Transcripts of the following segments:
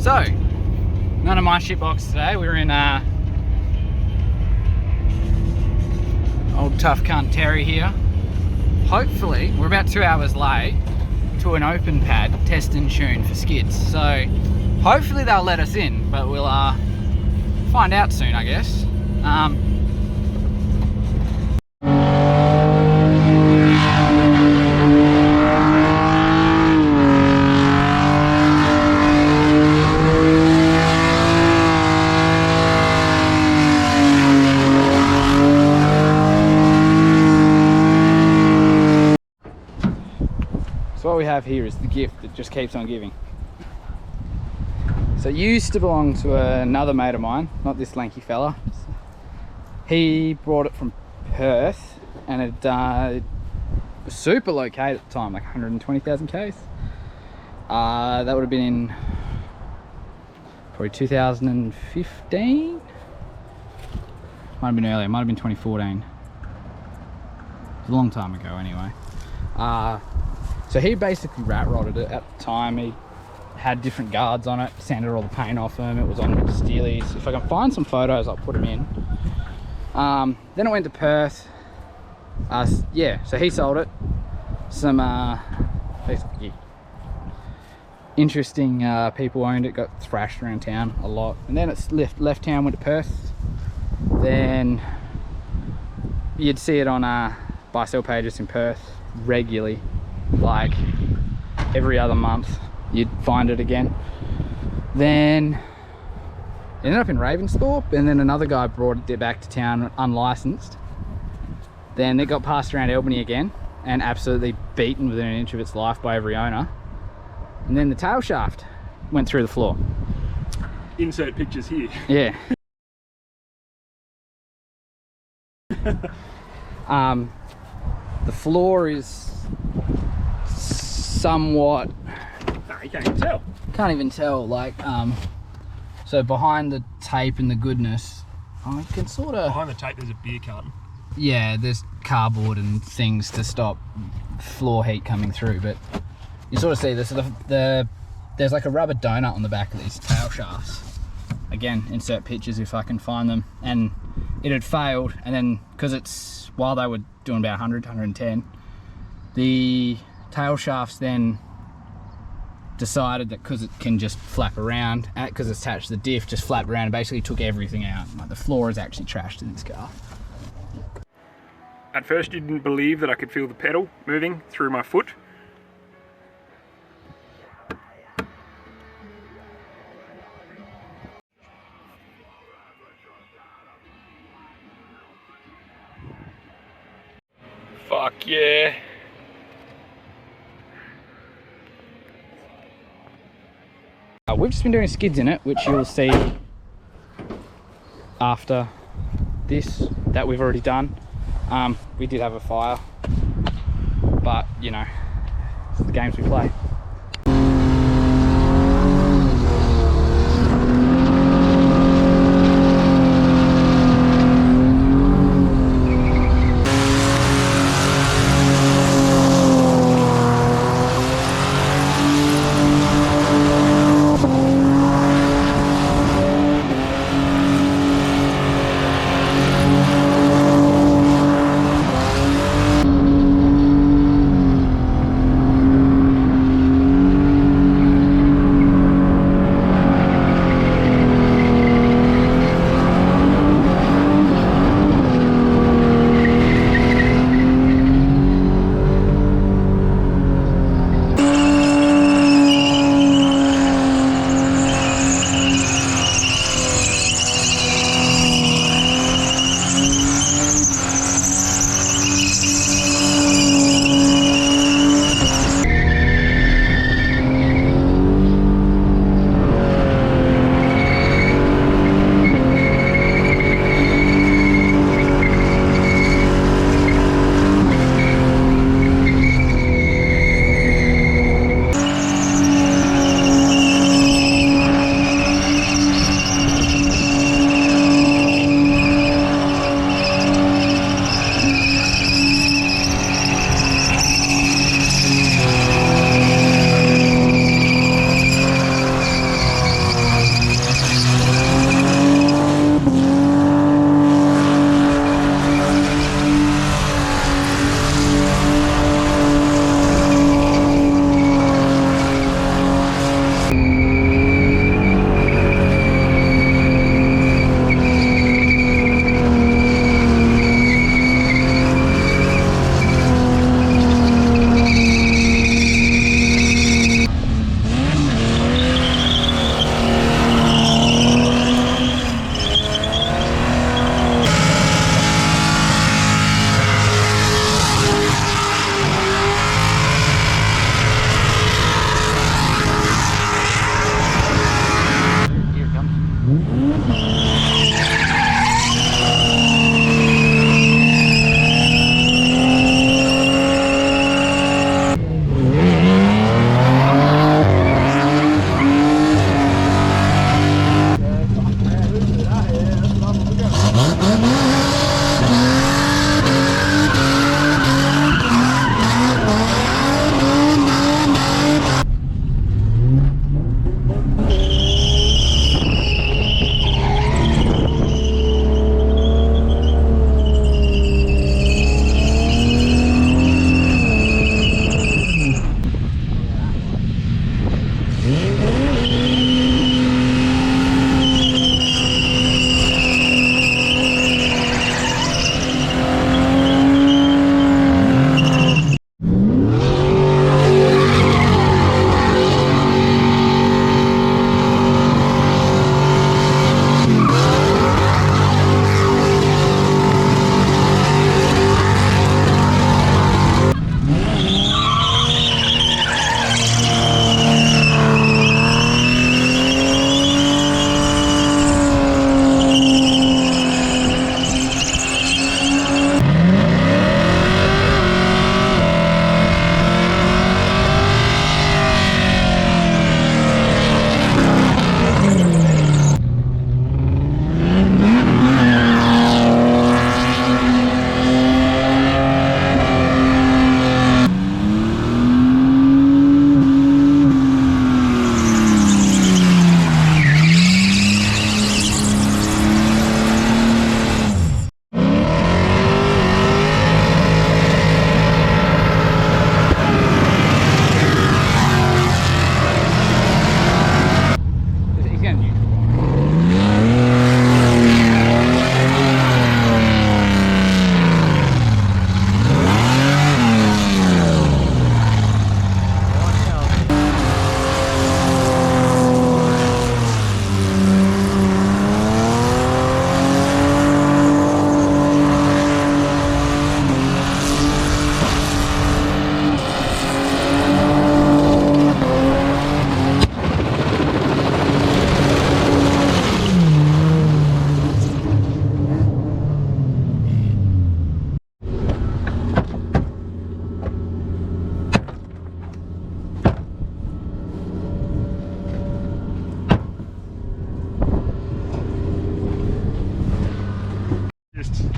So, none of my shitbox today. We're in old tough cunt Terry here. Hopefully, we're about 2 hours late to an open pad test and tune for skids. So, hopefully they'll let us in, but we'll find out soon, I guess. So what we have here is the gift that just keeps on giving. So it used to belong to another mate of mine, not this lanky fella. He brought it from Perth, and it was super low K at the time, like 120,000 Ks. That would have been in probably 2015. Might have been earlier, might have been 2014. It was a long time ago anyway. So he basically rat rodded it at the time. He had different guards on it, sanded all the paint off them. It was on steelies. If I can find some photos, I'll put them in. Then it went to Perth. Yeah, so he sold it. Some basically interesting people owned it, got thrashed around town a lot. And then it's left town, went to Perth. Then you'd see it on buy sell pages in Perth regularly, like every other month you'd find it again. Then it ended up in Ravensthorpe, and then another guy brought it back to town unlicensed. Then it got passed around Albany again and absolutely beaten within an inch of its life by every owner. And then the tail shaft went through the floor. Insert pictures here. Yeah. The floor is somewhat, No, you can't even tell. can't even tell, like so behind the tape and the goodness, I can sort of, Behind the tape there's a beer carton. yeah, there's cardboard and things to stop floor heat coming through, but you sort of see this, there's like a rubber donut on the back of these tail shafts. Again, insert pictures if I can find them. And it had failed, and then because it's, while they were doing about 100, 110, the tail shafts then decided that because it can just flap around, because it's attached to the diff, just flap around and basically took everything out. Like the floor is actually trashed in this car. At first you didn't believe that I could feel the pedal moving through my foot. Fuck yeah. We've just been doing skids in it, which you'll see after this, that we've already done. We did have a fire, but you know, it's the games we play.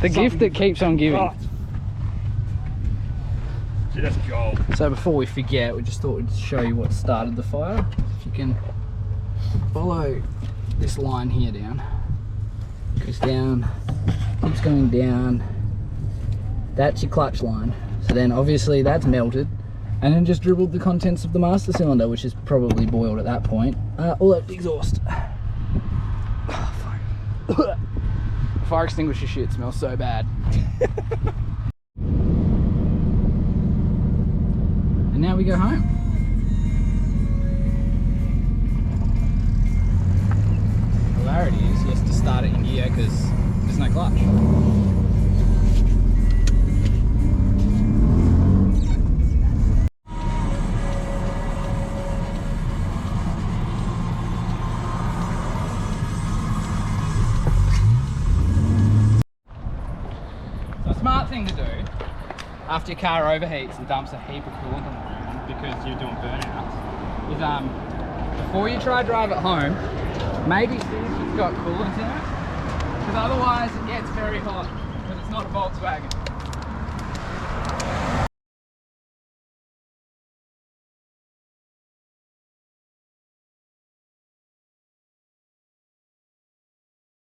The gift that keeps on giving. Oh. Just gold. So before we forget, we just thought we'd show you what started the fire. If you can follow this line here down. Goes down, keeps going down. That's your clutch line. So then obviously that's melted and then just dribbled the contents of the master cylinder, which is probably boiled at that point. All that exhaust. Oh, fuck. Fire extinguisher shit smells so bad. And now we go home. Hilarity is he has to start it in gear because there's no clutch. So a smart thing to do after your car overheats and dumps a heap of coolant on the ground because you're doing burnouts is before you try drive it home, maybe see if it's got coolant in it, because otherwise it gets very hot because it's not a Volkswagen.